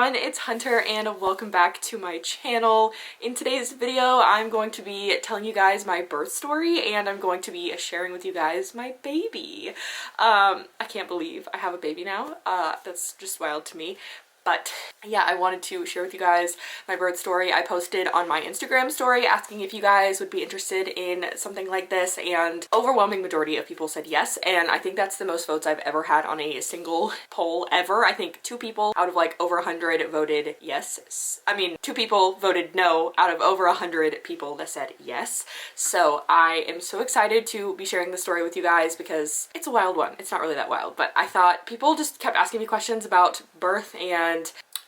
everyone, it's Hunter and welcome back to my channel. In today's video, I'm going to be telling you guys my birth story and I'm going to be sharing with you guys my baby. I can't believe I have a baby now. That's just wild to me. But yeah, I wanted to share with you guys my birth story. I posted on my Instagram story asking if you guys would be interested in something like this, and overwhelming majority of people said yes, and I think that's the most votes I've ever had on a single poll ever. I think 2 people out of like over 100 voted yes. I mean, 2 people voted no out of over 100 people that said yes. So I am so excited to be sharing this story with you guys because it's a wild one. It's not really that wild, but I thought people just kept asking me questions about birth and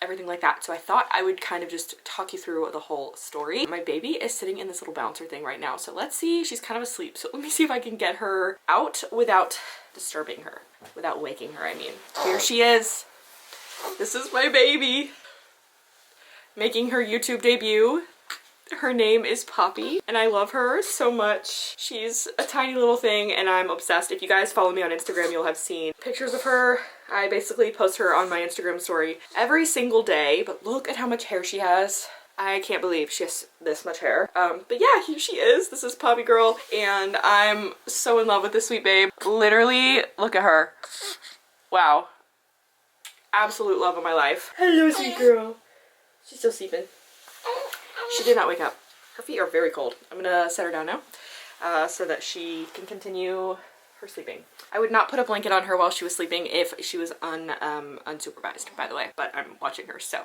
everything like that, so I thought I would kind of just talk you through the whole story. My baby is sitting in this little bouncer thing right now, so let's see. She's kind of asleep, so let me see if I can get her out without disturbing her, without waking her, I mean. Here she is. This is my baby making her YouTube debut. Her name is Poppy and I love her so much. She's a tiny little thing and I'm obsessed. If you guys follow me on Instagram, you'll have seen pictures of her. I basically post her on my Instagram story every single day, but look at how much hair she has. I can't believe she has this much hair. But yeah, here she is. This is Poppy girl and I'm so in love with this sweet babe. Literally, look at her. Wow. Absolute love of my life. Hello, sweet girl. She's still sleeping. She did not wake up. Her feet are very cold. I'm gonna set her down now so that she can continue her sleeping. I would not put a blanket on her while she was sleeping if she was unsupervised, by the way, but I'm watching her, so.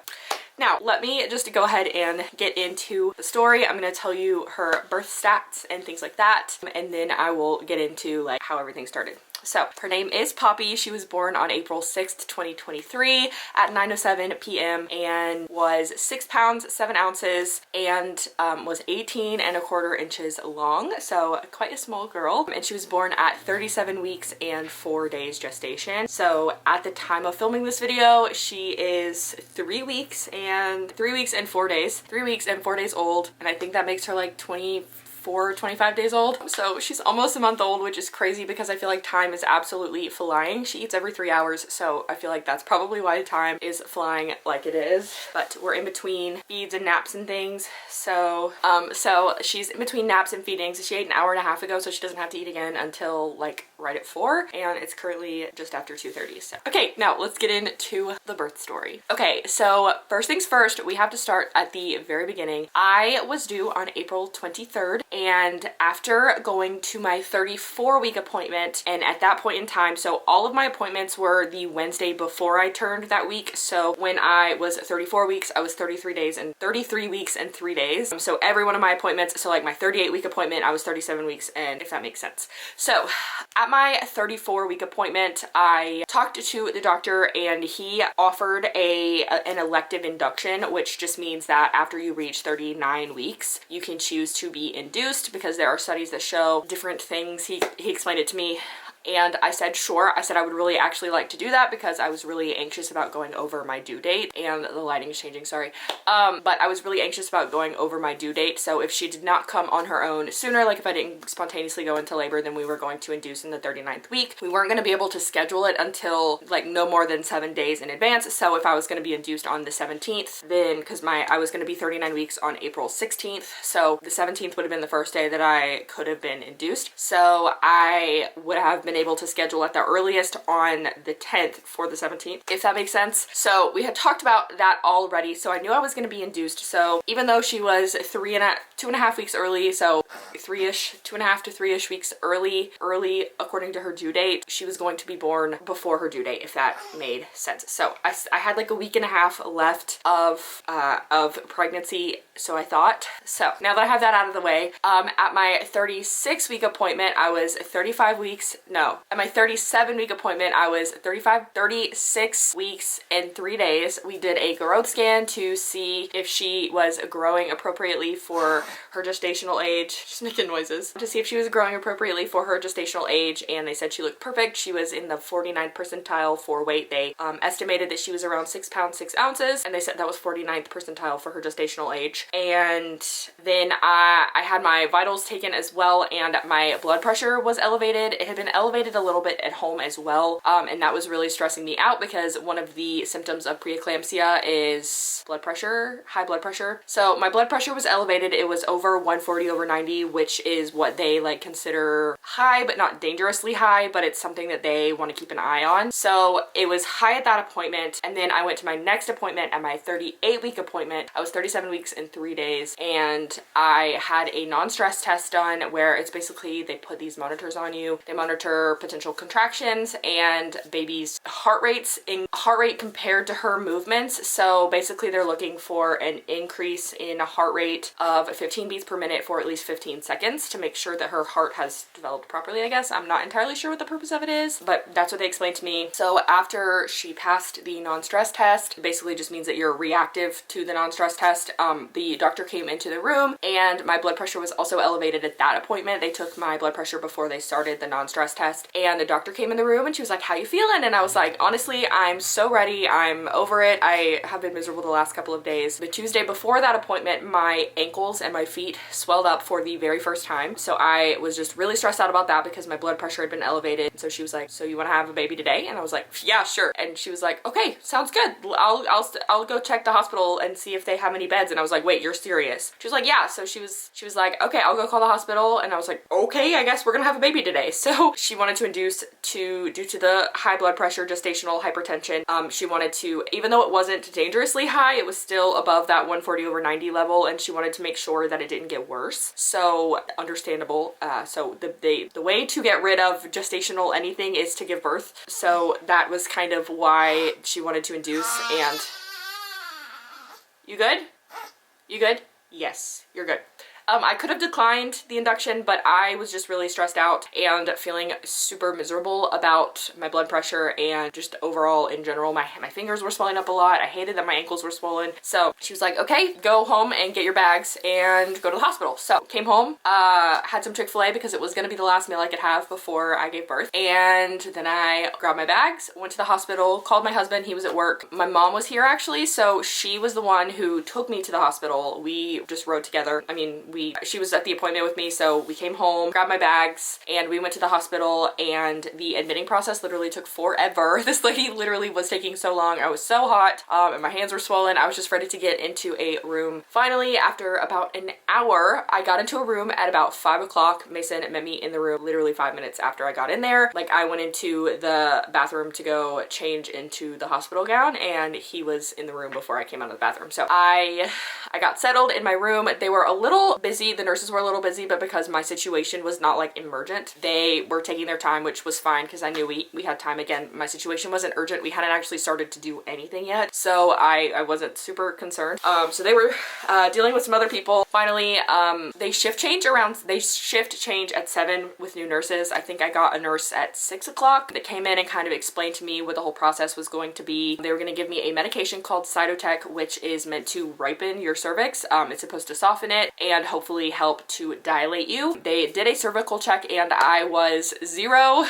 Now, let me just go ahead and get into the story. I'm gonna tell you her birth stats and things like that, and then I will get into like how everything started. So her name is Poppy. She was born on April 6th, 2023 at 9:07 p.m. and was 6 pounds, 7 ounces and was 18¼ inches long. So quite a small girl. And she was born at 37 weeks and 4 days gestation. So at the time of filming this video, she is 3 weeks and 4 days. 3 weeks and 4 days old. And I think that makes her like 25 days old. So she's almost a month old, which is crazy because I feel like time is absolutely flying. She eats every 3 hours, so I feel like that's probably why time is flying like it is. But we're in between feeds and naps and things. So she's in between naps and feedings. She ate an hour and a half ago, so she doesn't have to eat again until like right at 4, and it's currently just after 2:30. So okay, now let's get into the birth story. Okay, so first things first, we have to start at the very beginning. I was due on April 23rd, and after going to my 34-week appointment, and at that point in time, so all of my appointments were the Wednesday before I turned that week. So when I was 34 weeks, I was 33 weeks and 3 days. So every one of my appointments, so like my 38-week appointment, I was 37 weeks, and if that makes sense. So at my 34-week appointment, I talked to the doctor and he offered an elective induction, which just means that after you reach 39 weeks, you can choose to be induced because there are studies that show different things. He explained it to me. And I said, sure. I said I would really actually like to do that because I was really anxious about going over my due date, and the lighting is changing, sorry. But I was really anxious about going over my due date. So if she did not come on her own sooner, like if I didn't spontaneously go into labor, then we were going to induce in the 39th week. We weren't going to be able to schedule it until like no more than 7 days in advance. So if I was going to be induced on the 17th, then because I was going to be 39 weeks on April 16th. So the 17th would have been the first day that I could have been induced. So I would have been able to schedule at the earliest on the 10th for the 17th, if that makes sense. So we had talked about that already, so I knew I was going to be induced. So even though she was 2.5 weeks early, so 3-ish, 2.5 to 3-ish weeks early according to her due date, she was going to be born before her due date, if that made sense. So I had like a week and a half left of pregnancy, so I thought. So now that I have that out of the way, at my 36-week appointment, I was 35 weeks, no, at my 37-week appointment, I was 36 weeks and 3 days. We did a growth scan to see if she was growing appropriately for her gestational age. She's making noises. To see if she was growing appropriately for her gestational age, and they said she looked perfect. She was in the 49th percentile for weight. They estimated that she was around 6 pounds, 6 ounces, and they said that was 49th percentile for her gestational age. And then I had my vitals taken as well, and my blood pressure was elevated. It had been elevated elevated a little bit at home as well, and that was really stressing me out because one of the symptoms of preeclampsia is blood pressure, high blood pressure. So my blood pressure was elevated. It was over 140/90, which is what they like consider high, but not dangerously high, but it's something that they want to keep an eye on. So it was high at that appointment, and then I went to my next appointment at my 38-week appointment. I was 37 weeks and 3 days, and I had a non-stress test done where it's basically they put these monitors on you. They monitor potential contractions and baby's heart rates in heart rate compared to her movements. So basically they're looking for an increase in a heart rate of 15 beats per minute for at least 15 seconds to make sure that her heart has developed properly, I guess. I'm not entirely sure what the purpose of it is, but that's what they explained to me. So after she passed the non-stress test, it basically just means that you're reactive to the non-stress test. The doctor came into the room and my blood pressure was also elevated at that appointment. They took my blood pressure before they started the non-stress test, and the doctor came in the room and she was like, "How you feeling?" And I was like, "Honestly, I'm so ready. I'm over it. I have been miserable the last couple of days." The Tuesday before that appointment, my ankles and my feet swelled up for the very first time. So I was just really stressed out about that because my blood pressure had been elevated. So she was like, "So you want to have a baby today?" And I was like, "Yeah, sure." And she was like, "Okay, sounds good. I'll go check the hospital and see if they have any beds." And I was like, "Wait, you're serious?" She was like, "Yeah." So she was like, "Okay, I'll go call the hospital." And I was like, "Okay, I guess we're gonna have a baby today." So she wanted to induce due to the high blood pressure, gestational hypertension. She wanted to, even though it wasn't dangerously high, it was still above that 140/90 level, and she wanted to make sure that it didn't get worse. So understandable. So the way to get rid of gestational anything is to give birth. So that was kind of why she wanted to induce. And you good? You good? Yes, you're good. I could have declined the induction, but I was just really stressed out and feeling super miserable about my blood pressure and just overall in general. My fingers were swelling up a lot. I hated that my ankles were swollen. So she was like, "Okay, go home and get your bags and go to the hospital." So came home, had some Chick-fil-A because it was gonna be the last meal I could have before I gave birth. And then I grabbed my bags, went to the hospital, called my husband. He was at work. My mom was here actually, so she was the one who took me to the hospital. We just rode together. I mean, she was at the appointment with me, so we came home, grabbed my bags, and we went to the hospital, and the admitting process literally took forever. This lady literally was taking so long. I was so hot, and my hands were swollen. I was just ready to get into a room. Finally, after about an hour, I got into a room at about 5 o'clock. Mason met me in the room literally 5 minutes after I got in there. Like, I went into the bathroom to go change into the hospital gown, and he was in the room before I came out of the bathroom. So I got settled in my room. They were a little busy. The nurses were a little busy, but because my situation was not like emergent, they were taking their time, which was fine because I knew we had time. Again, my situation wasn't urgent. We hadn't actually started to do anything yet, so I wasn't super concerned. So they were dealing with some other people. Finally, they shift change at 7 with new nurses. I think I got a nurse at 6 o'clock that came in and kind of explained to me what the whole process was going to be. They were going to give me a medication called Cytotec, which is meant to ripen your cervix. It's supposed to soften it and hopefully help to dilate you. They did a cervical check and I was 0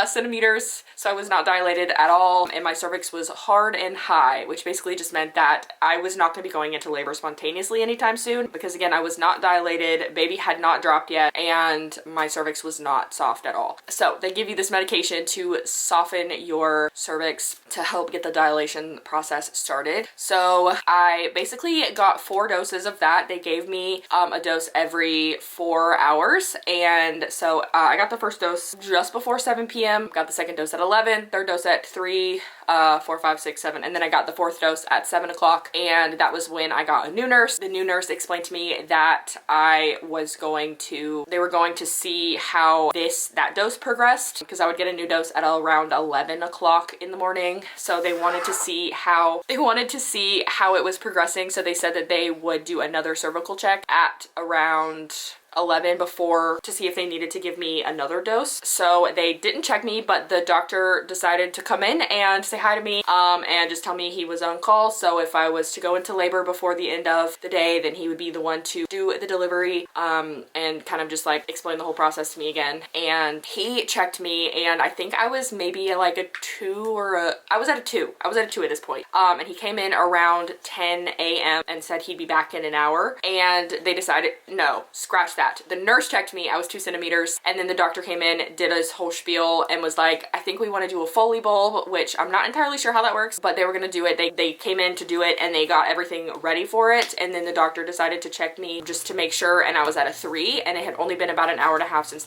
centimeters, so I was not dilated at all, and my cervix was hard and high, which basically just meant that I was not going to be going into labor spontaneously anytime soon because, again, I was not dilated, baby had not dropped yet, and my cervix was not soft at all. So they give you this medication to soften your cervix to help get the dilation process started. So I basically got 4 doses of that. They gave me a dose every 4 hours, and so I got the first dose just before 7 p.m. got the second dose at 11, third dose at 3, 4, 5, 6, 7, and then I got the 4th dose at 7 o'clock, and that was when I got a new nurse. The new nurse explained to me that they were going to see how that dose progressed, because I would get a new dose at around 11 o'clock in the morning. So they wanted to see how it was progressing. So they said that they would do another cervical check at around 11 before to see if they needed to give me another dose. So they didn't check me, but the doctor decided to come in and say hi to me and just tell me he was on call. So if I was to go into labor before the end of the day, then he would be the one to do the delivery and kind of just like explain the whole process to me again. And he checked me, and I think I was maybe like a 2 I was at a 2. I was at a 2 at this point. And he came in around 10 a.m. and said he'd be back in an hour, and they decided, no, scratch that. that. The nurse checked me, I was 2 centimeters, and then the doctor came in, did his whole spiel, and was like, I think we want to do a Foley bulb, which I'm not entirely sure how that works, but they were gonna do it. They came in to do it, and they got everything ready for it, and then the doctor decided to check me just to make sure, and I was at a 3, and it had only been about an hour and a half since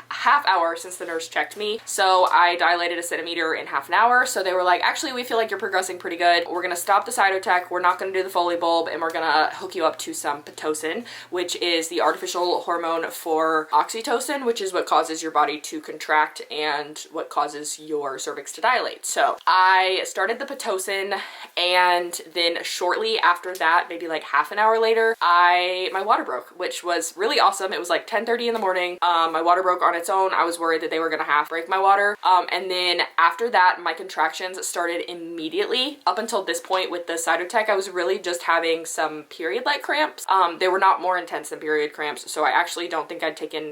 half hour since the nurse checked me. So I dilated a centimeter in half an hour. So they were like, actually, we feel like you're progressing pretty good. We're gonna stop the cytotech. We're not gonna do the Foley bulb, and we're gonna hook you up to some Pitocin, which is the artificial hormone for oxytocin, which is what causes your body to contract and what causes your cervix to dilate. So I started the Pitocin, and then shortly after that, maybe like half an hour later, my water broke, which was really awesome. It was like 10:30 in the morning. My water broke on its own. I was worried that they were gonna have to break my water. And then after that, my contractions started immediately. Up until this point with the cytotech, I was really just having some period-like cramps. They were not more intense than period cramps, so I actually don't think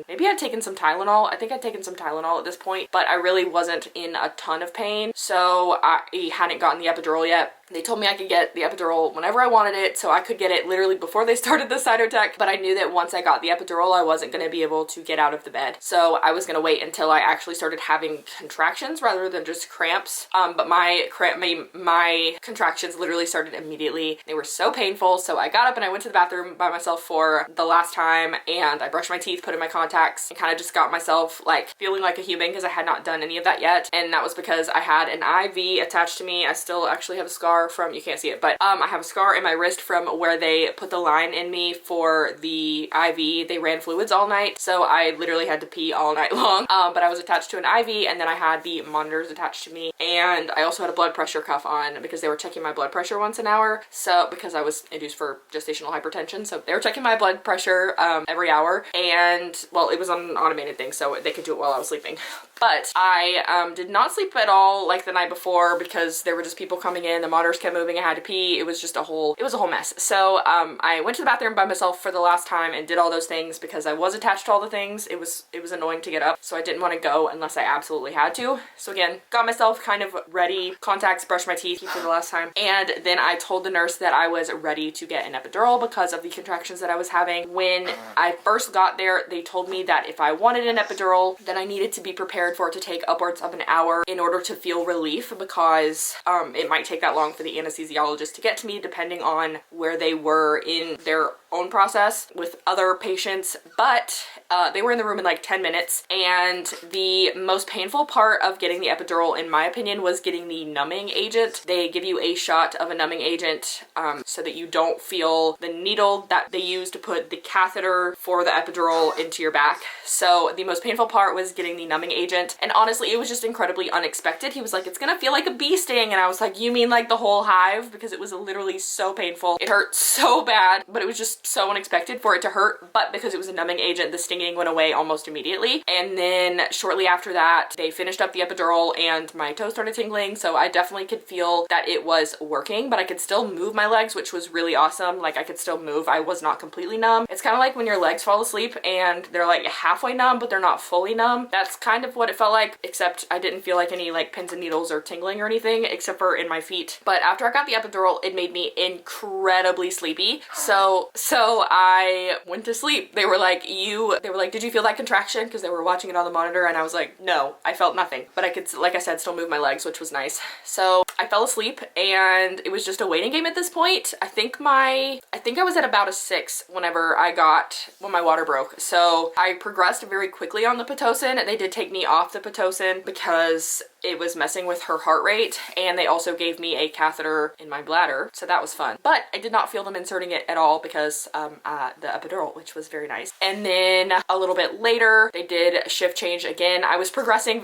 maybe I'd taken some Tylenol. I think I'd taken some Tylenol at this point, but I really wasn't in a ton of pain, so I hadn't gotten the epidural yet. They told me I could get the epidural whenever I wanted it, so I could get it literally before they started the cytotech, but I knew that once I got the epidural, I wasn't going to be able to get out of the bed. So I was going to wait until I actually started having contractions rather than just cramps. But my contractions literally started immediately. They were so painful, so I got up and I went to the bathroom by myself for the last time, and I brushed my teeth, put in my contacts, and kind of just got myself like feeling like a human because I had not done any of that yet. And that was because I had an IV attached to me. I still actually have a scar from, you can't see it, but I have a scar in my wrist from where they put the line in me for the IV. They ran fluids all night, so I literally had to pee all night long. But I was attached to an IV, and then I had the monitors attached to me, and I also had a blood pressure cuff on because they were checking my blood pressure once an hour. So because I was induced for gestational hypertension, so they were checking my blood pressure every hour, and well, it was on an automated thing, so they could do it while I was sleeping. But I did not sleep at all like the night before because there were just people coming in, the monitors kept moving, I had to pee. It was a whole mess. So I went to the bathroom by myself for the last time and did all those things because I was attached to all the things. It was annoying to get up, so I didn't want to go unless I absolutely had to. So again, got myself kind of ready, contacts, brushed my teeth for the last time, and then I told the nurse that I was ready to get an epidural because of the contractions that I was having. When I first got there, they told me that if I wanted an epidural, then I needed to be prepared for it to take upwards of an hour in order to feel relief because it might take that long for the anesthesiologist to get to me depending on where they were in their own process with other patients. But they were in the room in like 10 minutes, and the most painful part of getting the epidural, in my opinion, was getting the numbing agent. They give you a shot of a numbing agent so that you don't feel the needle that they use to put the catheter for the epidural into your back. So the most painful part was getting the numbing agent, and honestly, it was just incredibly unexpected. He was like, it's gonna feel like a bee sting, and I was like, you mean like the whole hive? Because it was literally so painful. It hurt so bad, but it was just so unexpected for it to hurt. But because it was a numbing agent, the stinging went away almost immediately. And then shortly after that, they finished up the epidural and my toes started tingling, so I definitely could feel that it was working, but I could still move my legs, which was really awesome. Like, I could still move. I was not completely numb. It's kind of like when your legs fall asleep and they're like halfway numb, but they're not fully numb. That's kind of what it felt like, except I didn't feel like any like pins and needles or tingling or anything, except for in my feet. But after I got the epidural, it made me incredibly sleepy. So I went to sleep. They were like, did you feel that contraction? Because they were watching it on the monitor, and I was like, no, I felt nothing. But I could, like I said, still move my legs, which was nice. So I fell asleep, and it was just a waiting game at this point. I think I was at about a 6 when my water broke. So I progressed very quickly on the Pitocin. They did take me off the Pitocin because it was messing with her heart rate, and they also gave me a catheter in my bladder, so that was fun. But I did not feel them inserting it at all because the epidural, which was very nice. And then a little bit later, they did shift change again. I was progressing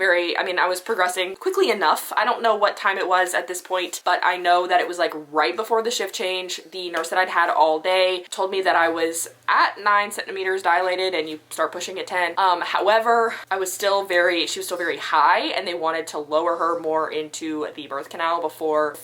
quickly enough. I don't know what time it was at this point, but I know that it was like right before the shift change. The nurse that I'd had all day told me that I was at 9 centimeters dilated, and you start pushing at 10. However, she was still very high, and they wanted to lower her more into the birth canal before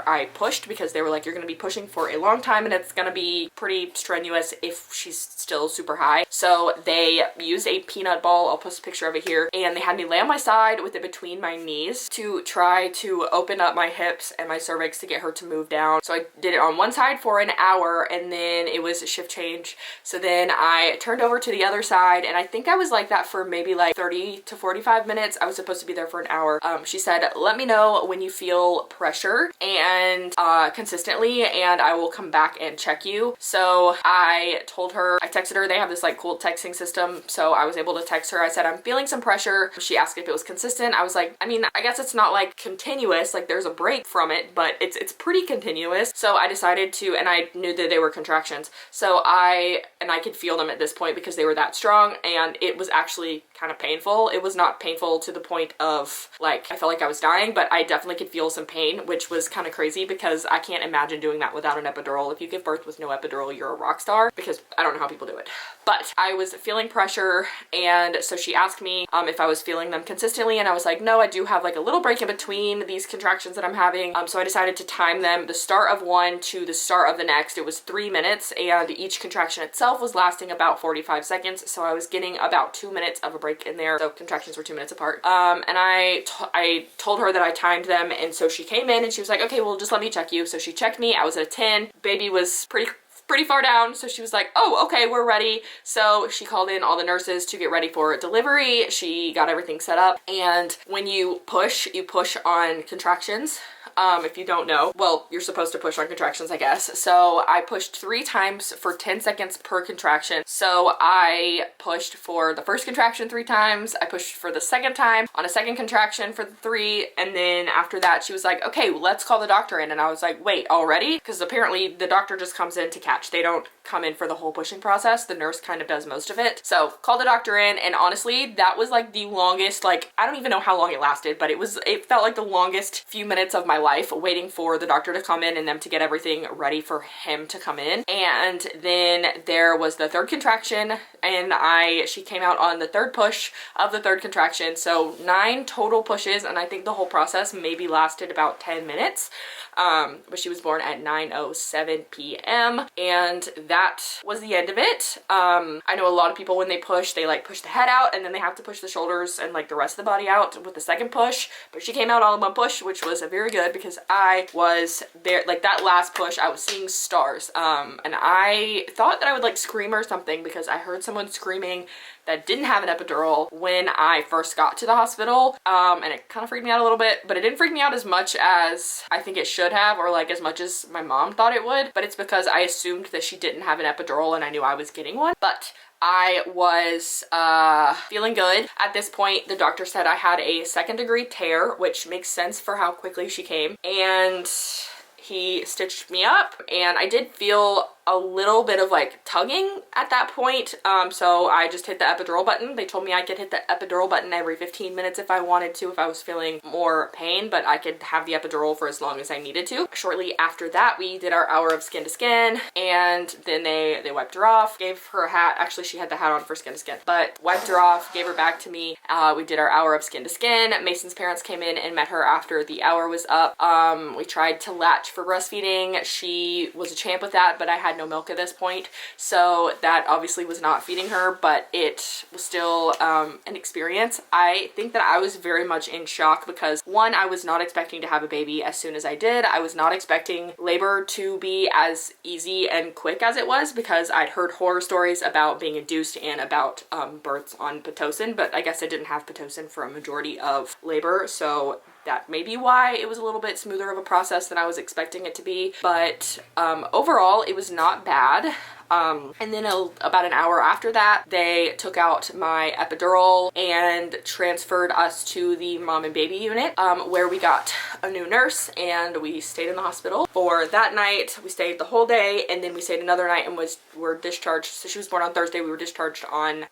I pushed, because they were like, you're gonna be pushing for a long time and it's gonna be pretty strenuous if she's still super high. So they used a peanut ball, I'll post a picture of it here, and they had me lay on my side with it between my knees to try to open up my hips and my cervix to get her to move down. So I did it on one side for an hour, and then it was a shift change. So then I turned over to the other side, and I think I was like that for maybe like 30 to 45 minutes. I was supposed to be there for an hour. She said, let me know when you feel pressure and consistently, and I will come back and check you. So I told her, I texted her, they have this like cool texting system. So I was able to text her. I said, I'm feeling some pressure. She asked if it was consistent. I was like, I mean, I guess it's not like continuous, like there's a break from it, but it's pretty continuous. So I decided to, and I knew that they were contractions. So I could feel them at this point because they were that strong, and it was actually kind of painful. It was not painful to the point of like, I felt like I was dying, but I definitely could feel some pain, which was kind of crazy because I can't imagine doing that without an epidural. If you give birth with no epidural, you're a rock star, because I don't know how people do it. But I was feeling pressure, and so she asked me if I was feeling them consistently, and I was like, no, I do have like a little break in between these contractions that I'm having. So I decided to time them, the start of one to the start of the next. It was 3 minutes, and each contraction itself was lasting about 45 seconds. So I was getting about 2 minutes of a break in there. So contractions were 2 minutes apart. And I told her that I timed them, and so she came in and she was like, okay, well, just let me check you. So she checked me. I was at a 10. Baby was pretty far down, so she was like, oh, okay, we're ready. So she called in all the nurses to get ready for delivery. She got everything set up, and when you push on contractions. If you don't know, well, you're supposed to push on contractions, I guess. So I pushed 3 times for 10 seconds per contraction. So I pushed for the first contraction 3 times. I pushed for the second time on a second contraction for the 3. And then after that, she was like, okay, let's call the doctor in. And I was like, wait, already? Because apparently the doctor just comes in to catch. They don't come in for the whole pushing process. The nurse kind of does most of it. So called the doctor in, and honestly, that was like the longest, like, I don't even know how long it lasted, but it felt like the longest few minutes of my life waiting for the doctor to come in and them to get everything ready for him to come in. And then there was the 3rd contraction, and she came out on the 3rd push of the 3rd contraction. So 9 total pushes, and I think the whole process maybe lasted about 10 minutes. But she was born at 9:07 p.m. and that was the end of it. I know a lot of people, when they push, they like push the head out, and then they have to push the shoulders and like the rest of the body out with the second push, but she came out all in one push, which was very good because I was there, like that last push, I was seeing stars. And I thought that I would like scream or something because I heard someone screaming that didn't have an epidural when I first got to the hospital, and it kind of freaked me out a little bit, but it didn't freak me out as much as I think it should have, or like as much as my mom thought it would, but it's because I assumed that she didn't have an epidural and I knew I was getting one. But I was feeling good. At this point, the doctor said I had a 2nd-degree tear, which makes sense for how quickly she came, and he stitched me up, and I did feel a little bit of like tugging at that point. So I just hit the epidural button. They told me I could hit the epidural button every 15 minutes if I wanted to, if I was feeling more pain, but I could have the epidural for as long as I needed to. Shortly after that, we did our hour of skin to skin, and then they wiped her off, gave her a hat. Actually, she had the hat on for skin to skin, but wiped her off, gave her back to me. We did our hour of skin to skin. Mason's parents came in and met her after the hour was up. We tried to latch for breastfeeding. She was a champ with that, but I had no milk at this point, so that obviously was not feeding her, but it was still an experience. I think that I was very much in shock because, one, I was not expecting to have a baby as soon as I did. I was not expecting labor to be as easy and quick as it was because I'd heard horror stories about being induced and about births on Pitocin, but I guess I didn't have Pitocin for a majority of labor, so that may be why it was a little bit smoother of a process than I was expecting it to be. But overall, it was not bad. And then about an hour after that, they took out my epidural and transferred us to the mom and baby unit, where we got a new nurse, and we stayed in the hospital for that night. We stayed the whole day, and then we stayed another night and were discharged. So she was born on Thursday. We were discharged on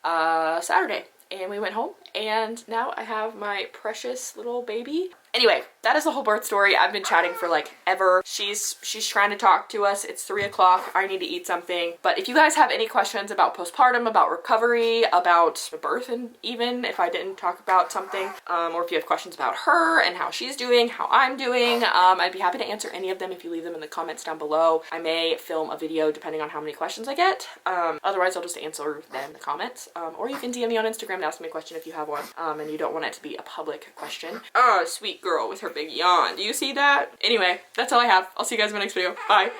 Saturday. And we went home, and now I have my precious little baby. Anyway, that is the whole birth story. I've been chatting for like ever. She's trying to talk to us. It's 3 o'clock. I need to eat something. But if you guys have any questions about postpartum, about recovery, about the birth, and even if I didn't talk about something, or if you have questions about her and how she's doing, how I'm doing, I'd be happy to answer any of them if you leave them in the comments down below. I may film a video depending on how many questions I get. Otherwise, I'll just answer them in the comments. Or you can DM me on Instagram and ask me a question if you have one, and you don't want it to be a public question. Oh, sweet girl with her big yawn. Do you see that? Anyway, that's all I have. I'll see you guys in my next video. Bye.